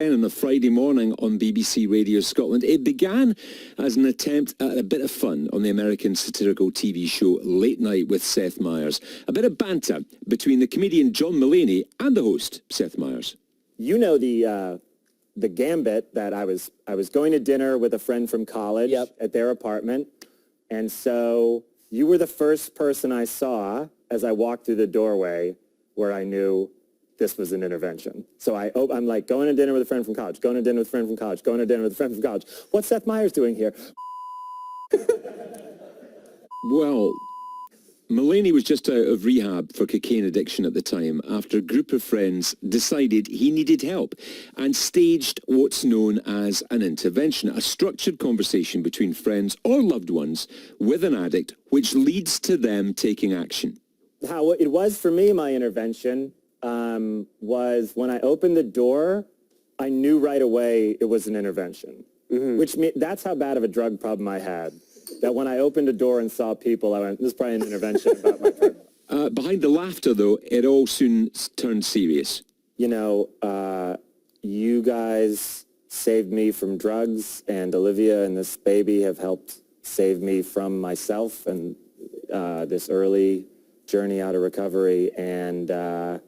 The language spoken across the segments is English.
On a Friday morning on BBC Radio Scotland. It began as an attempt at a bit of fun on the American satirical TV show Late Night with Seth Meyers. A bit of banter between the comedian John Mulaney and the host, Seth Meyers. You know the gambit that I was going to dinner with a friend from college at their apartment, and so you were the first person I saw as I walked through the doorway where I knew this was an intervention. So I'm like, going to dinner with a friend from college, going to dinner with a friend from college, going to dinner with a friend from college. What's Seth Meyers doing here? Well, Mulaney was just out of rehab for cocaine addiction at the time after a group of friends decided he needed help and staged what's known as an intervention, a structured conversation between friends or loved ones with an addict, which leads to them taking action. How it was for me, my intervention, was when I opened the door, I knew right away it was an intervention. Which that's how bad of a drug problem I had. That when I opened a door and saw people, I went, this is probably an intervention about my drug. Behind the laughter, though, it all soon turned serious. You know, you guys saved me from drugs, and Olivia and this baby have helped save me from myself and this early journey out of recovery. And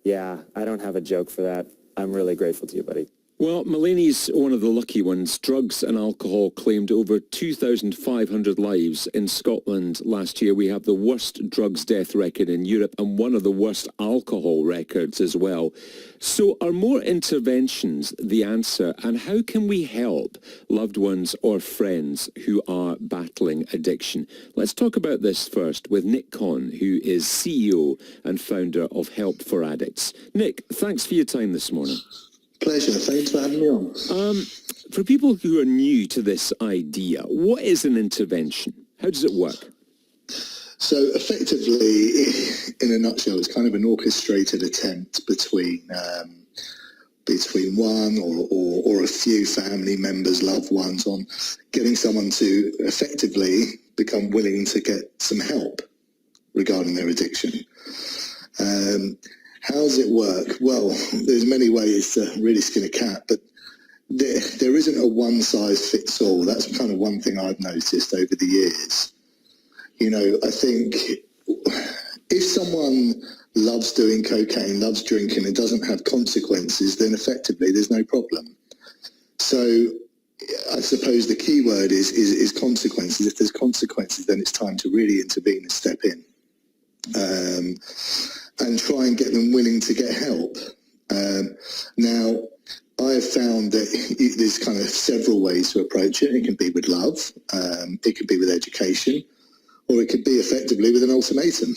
yeah, I don't have a joke for that. I'm really grateful to you, buddy. Well, Mulaney's one of the lucky ones. Drugs and alcohol claimed over 2,500 lives in Scotland last year. We have the worst drugs death record in Europe and one of the worst alcohol records as well. So are more interventions the answer? And how can we help loved ones or friends who are battling addiction? Let's talk about this first with Nick Conn, who is CEO and founder of Help for Addicts. Nick, thanks for your time this morning. Pleasure. Thanks for having me on. For people who are new to this idea, what is an intervention? How does it work? So effectively, in a nutshell, it's kind of an orchestrated attempt between one or a few family members, loved ones, on getting someone to effectively become willing to get some help regarding their addiction. How does it work? Well, there's many ways to really skin a cat, but there isn't a one-size-fits-all. That's kind of one thing I've noticed over the years. You know, I think if someone loves doing cocaine, loves drinking, and doesn't have consequences, then effectively there's no problem. So I suppose the key word is consequences. If there's consequences, then it's time to really intervene and step in. And try and get them willing to get help. Now, I have found that there's kind of several ways to approach it. It can be with love, it could be with education, or it could be effectively with an ultimatum.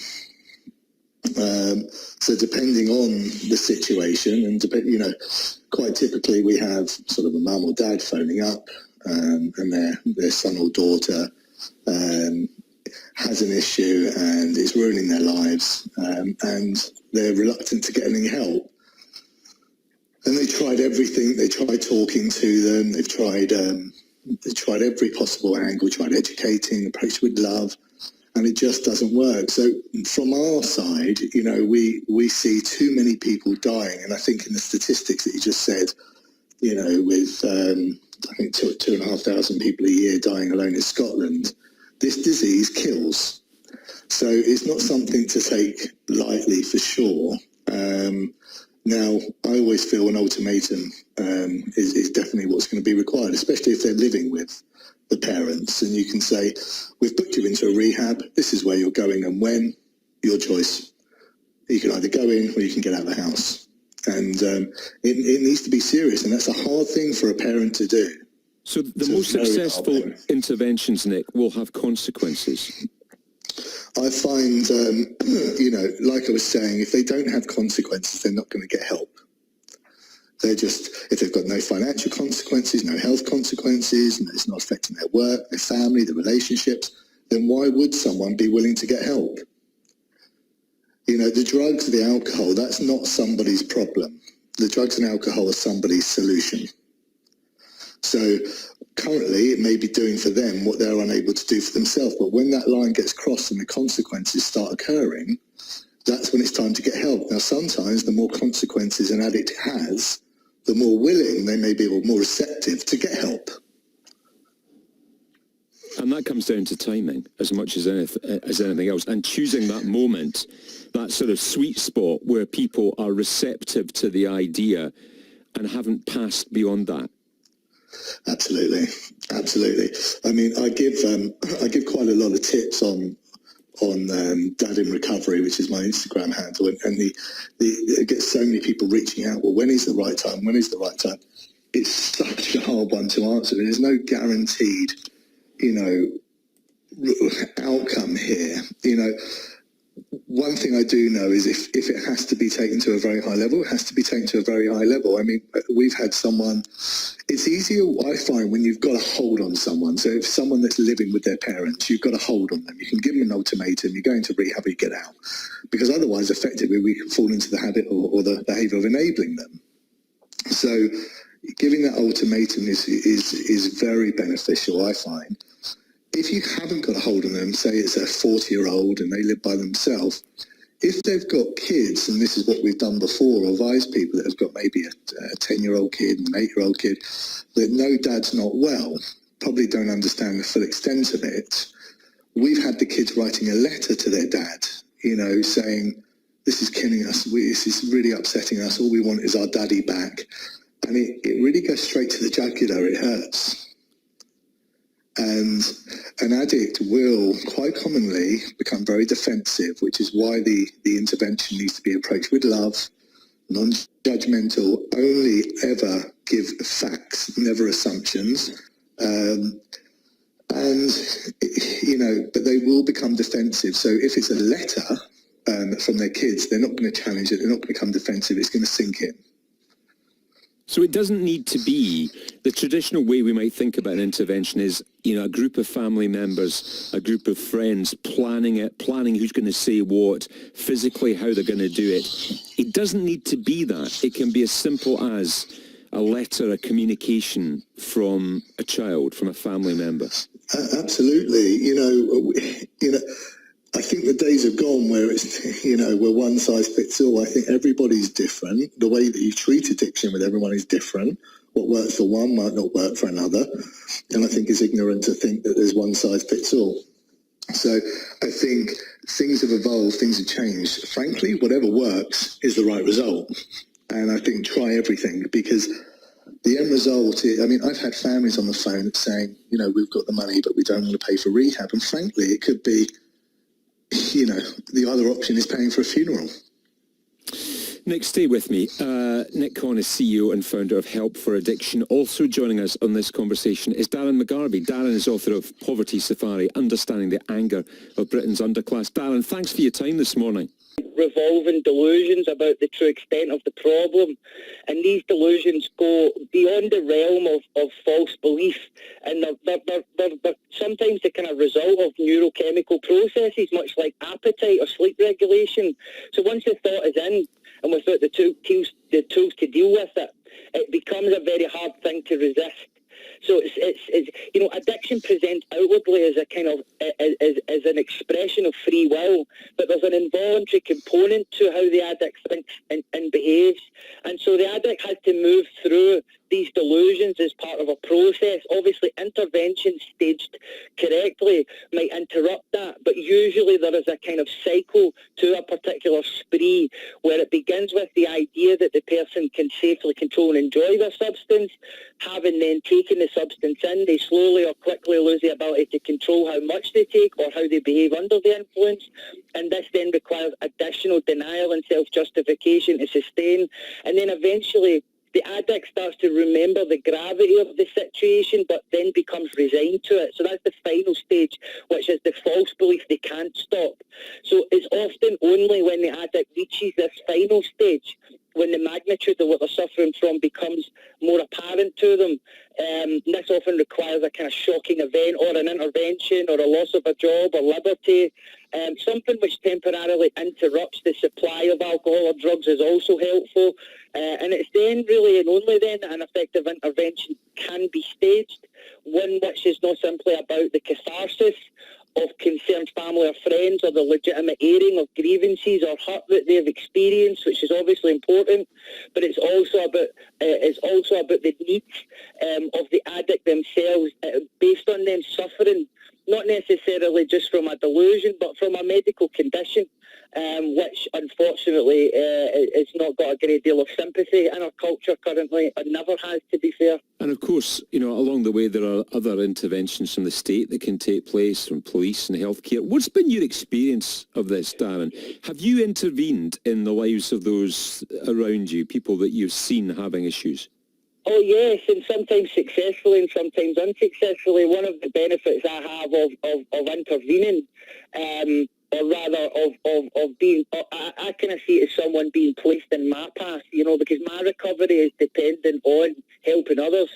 So depending on the situation, and you know, quite typically we have sort of a mum or dad phoning up, and their son or daughter has an issue and it's ruining their lives, and they're reluctant to get any help. And they tried everything. They tried talking to them. They've tried every possible angle, tried educating, approached with love, and it just doesn't work. So from our side, you know, we see too many people dying. And I think in the statistics that you just said, you know, with I think 2,500 people a year dying alone in Scotland, this disease kills. So it's not something to take lightly for sure. Now, I always feel an ultimatum is definitely what's going to be required, especially if they're living with the parents. And you can say, we've booked you into a rehab. This is where you're going and when. Your choice. You can either go in or you can get out of the house. And it needs to be serious. And that's a hard thing for a parent to do. So the most successful interventions, Nick, will have consequences. I find, you know, like I was saying, if they don't have consequences, they're not going to get help. They're just, if they've got no financial consequences, no health consequences, and it's not affecting their work, their family, their relationships, then why would someone be willing to get help? You know, the drugs, the alcohol, that's not somebody's problem. The drugs and alcohol are somebody's solution. So currently it may be doing for them what they're unable to do for themselves. But when that line gets crossed and the consequences start occurring, that's when it's time to get help. Now, sometimes the more consequences an addict has, the more willing they may be, or more receptive to get help. And that comes down to timing as much as anything else, and choosing that moment, that sort of sweet spot where people are receptive to the idea and haven't passed beyond that. Absolutely. I mean, I give quite a lot of tips on Dad in Recovery, which is my Instagram handle, and it gets so many people reaching out. Well, when is the right time? When is the right time? It's such a hard one to answer. There's no guaranteed, outcome here. One thing I do know is if it has to be taken to a very high level, it has to be taken to a very high level. I mean, we've had someone, it's easier, I find, when you've got a hold on someone. So if someone that's living with their parents, you've got a hold on them. You can give them an ultimatum, you go into rehab, you get out. Because otherwise, effectively, we can fall into the habit or the behaviour of enabling them. So giving that ultimatum is very beneficial, I find. If you haven't got a hold on them, say it's a 40-year-old and they live by themselves, if they've got kids, and this is what we've done before, or advised people that have got maybe a 10-year-old kid and an 8-year-old kid, that know dad's not well, probably don't understand the full extent of it, we've had the kids writing a letter to their dad, saying, this is killing us, this is really upsetting us, all we want is our daddy back. And it really goes straight to the jugular, it hurts. And an addict will quite commonly become very defensive, which is why the intervention needs to be approached with love, non-judgmental, only ever give facts, never assumptions. But they will become defensive. So if it's a letter from their kids, they're not going to challenge it, they're not going to become defensive, it's going to sink in. So it doesn't need to be the traditional way we might think about an intervention is, a group of family members, a group of friends planning who's going to say what, physically how they're going to do it. It doesn't need to be that. It can be as simple as a letter, a communication from a child, from a family member. Absolutely. I think the days have gone where it's, where one size fits all. I think everybody's different. The way that you treat addiction with everyone is different. What works for one might not work for another. And I think it's ignorant to think that there's one size fits all. So I think things have evolved, things have changed. Frankly, whatever works is the right result. And I think try everything, because the end result is, I've had families on the phone saying, we've got the money, but we don't want to pay for rehab. And frankly, it could be, the other option is paying for a funeral. Nick, stay with me. Nick Conn is CEO and founder of Help for Addiction. Also joining us on this conversation is Darren McGarvey. Darren is author of Poverty Safari, Understanding the Anger of Britain's Underclass. Darren, thanks for your time this morning. Revolving delusions about the true extent of the problem, and these delusions go beyond the realm of false belief, and they're sometimes the kind of result of neurochemical processes, much like appetite or sleep regulation. So once the thought is in, and without the tools to deal with it, it becomes a very hard thing to resist. So it's addiction presents outwardly as a kind of as an expression of free will, but there's an involuntary component to how the addict thinks and behaves, and so the addict has to move through these delusions as part of a process. Obviously, intervention staged correctly might interrupt that, but usually there is a kind of cycle to a particular spree where it begins with the idea that the person can safely control and enjoy their substance. Having then taken the substance in, they slowly or quickly lose the ability to control how much they take or how they behave under the influence, and this then requires additional denial and self-justification to sustain, and then eventually the addict starts to remember the gravity of the situation, but then becomes resigned to it. So that's the final stage, which is the false belief they can't stop. So it's often only when the addict reaches this final stage, when the magnitude of what they're suffering from becomes more apparent to them. This often requires a kind of shocking event or an intervention or a loss of a job or liberty. Something which temporarily interrupts the supply of alcohol or drugs is also helpful. And it's then really and only then that an effective intervention can be staged, one which is not simply about the catharsis of concerned family or friends, or the legitimate airing of grievances or hurt that they've experienced, which is obviously important. But it's also about the needs of the addict themselves, based on them suffering, not necessarily just from a delusion, but from a medical condition, which unfortunately has not got a great deal of sympathy in our culture currently, and never has, to be fair. And of course, along the way there are other interventions from the state that can take place, from police and healthcare. What's been your experience of this, Darren? Have you intervened in the lives of those around you, people that you've seen having issues? Oh yes, and sometimes successfully and sometimes unsuccessfully. One of the benefits I have of intervening, or rather of being, I kind of see it as someone being placed in my path, because my recovery is dependent on helping others.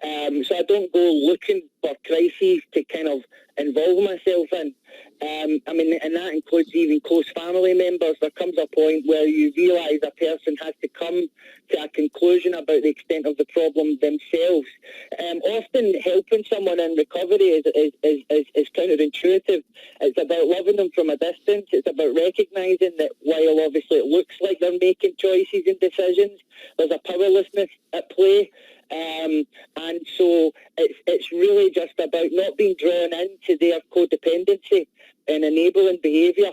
So I don't go looking for crises to kind of involve myself in. And that includes even close family members. There comes a point where you realise a person has to come to a conclusion about the extent of the problem themselves. Often helping someone in recovery is counterintuitive. It's about loving them from a distance. It's about recognising that while obviously it looks like they're making choices and decisions, there's a powerlessness at play. And so it's really just about not being drawn into their codependency and enabling behaviour,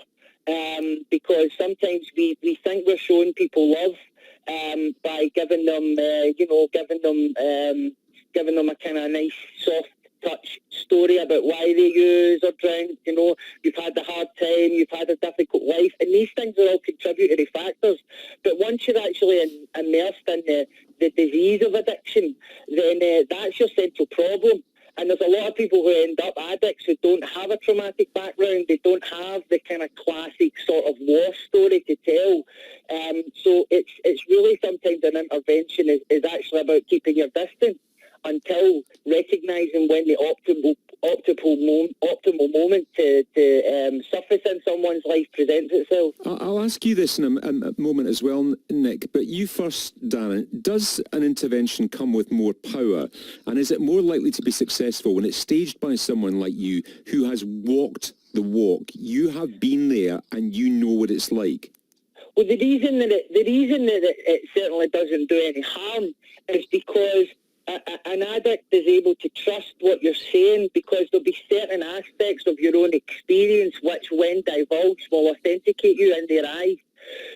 because sometimes we think we're showing people love by giving them a kind of nice soft touch story about why they use or drink. You've had a hard time, you've had a difficult life, and these things are all contributory factors. But once you're actually immersed in the disease of addiction, then that's your central problem. And there's a lot of people who end up addicts who don't have a traumatic background. They don't have the kind of classic sort of war story to tell. So it's really sometimes an intervention is actually about keeping your distance until recognising when the optimal moment to surface in someone's life presents itself. I'll ask you this in a moment as well, Nick, but you first, Darren. Does an intervention come with more power, and is it more likely to be successful when it's staged by someone like you who has walked the walk? You have been there and you know what it's like. Well, the reason that it certainly doesn't do any harm is because an addict is able to trust what you're saying, because there'll be certain aspects of your own experience which, when divulged, will authenticate you in their eyes.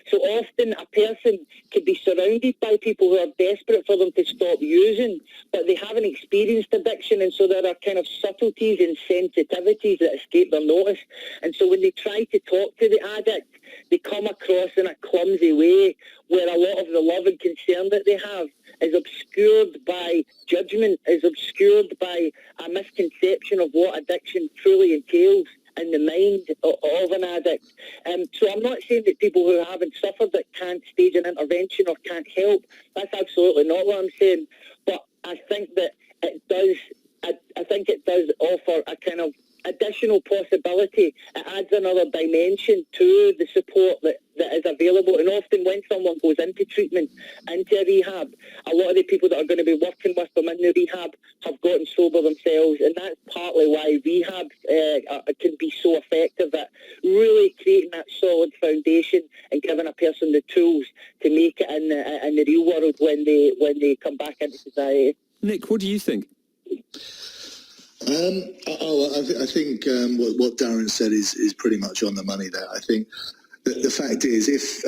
So often a person could be surrounded by people who are desperate for them to stop using, but they haven't experienced addiction, and so there are kind of subtleties and sensitivities that escape their notice. And so when they try to talk to the addict, they come across in a clumsy way where a lot of the love and concern that they have is obscured by judgment, is obscured by a misconception of what addiction truly entails in the mind of an addict. So I'm not saying that people who haven't suffered it can't stage an intervention or can't help. That's absolutely not what I'm saying. But I think that it does. I think it does offer a kind of additional possibility. It adds another dimension to the support that is available. And often when someone goes into treatment, into a rehab, a lot of the people that are going to be working with them in the rehab have gotten sober themselves. And that's partly why rehab can be so effective at really creating that solid foundation and giving a person the tools to make it in the real world when they come back into society. Nick, what do you think? I think what Darren said is pretty much on the money there. I think the fact is, if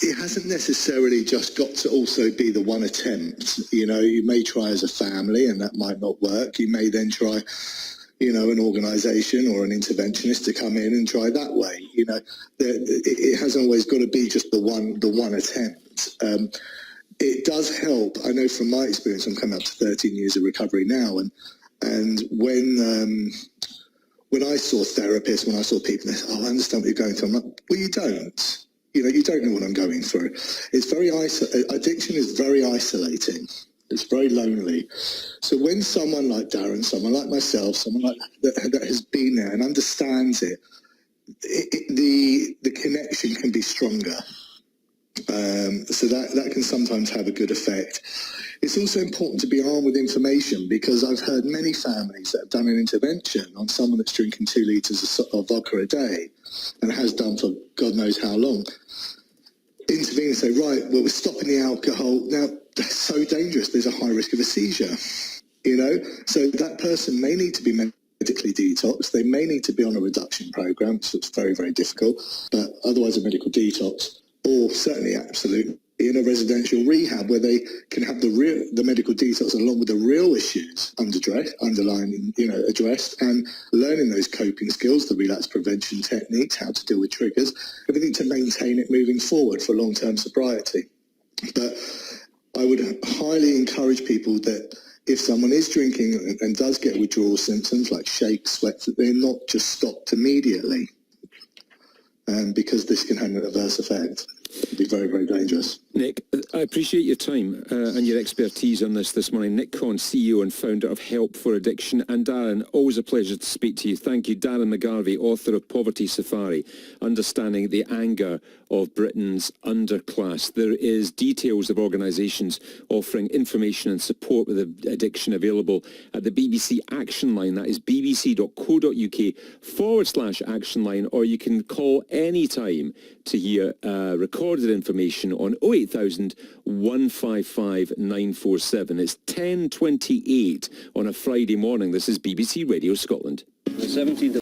it hasn't necessarily just got to also be the one attempt. You may try as a family and that might not work. You may then try, an organisation or an interventionist to come in and try that way. It hasn't always got to be just the one attempt. It does help. I know from my experience, I'm coming up to 13 years of recovery now, and when I saw therapists, when I saw people, they said, I understand what you're going through. I'm like, well, you don't. You don't know what I'm going through. It's very addiction is very isolating. It's very lonely. So when someone like Darren, someone like myself, someone like that has been there and understands it, the connection can be stronger. So that can sometimes have a good effect. It's also important to be armed with information, because I've heard many families that have done an intervention on someone that's drinking 2 litres of vodka a day and has done for God knows how long. Intervene and say, right, well, we're stopping the alcohol. Now, that's so dangerous. There's a high risk of a seizure, you know? So that person may need to be medically detoxed. They may need to be on a reduction program, so it's very, very difficult, but otherwise a medical detox, or certainly absolutely in a residential rehab where they can have the medical details along with the real issues underlying, you know, addressed, and learning those coping skills, the relapse prevention techniques, how to deal with triggers, everything to maintain it moving forward for long-term sobriety. But I would highly encourage people that if someone is drinking and does get withdrawal symptoms like shakes, sweats, that they're not just stopped immediately, because this can have an adverse effect. It'd be very, very dangerous. Nick, I appreciate your time and your expertise on this morning. Nick Conn, CEO and founder of Help for Addiction. And Darren, always a pleasure to speak to you. Thank you. Darren McGarvey, author of Poverty Safari, Understanding the Anger of Britain's Underclass. There is details of organisations offering information and support with addiction available at the BBC Action Line. That is bbc.co.uk/action line, or you can call any time to hear recorded information on 08000 155 947. It's 10:28 on a Friday morning. This is BBC Radio Scotland. The 17th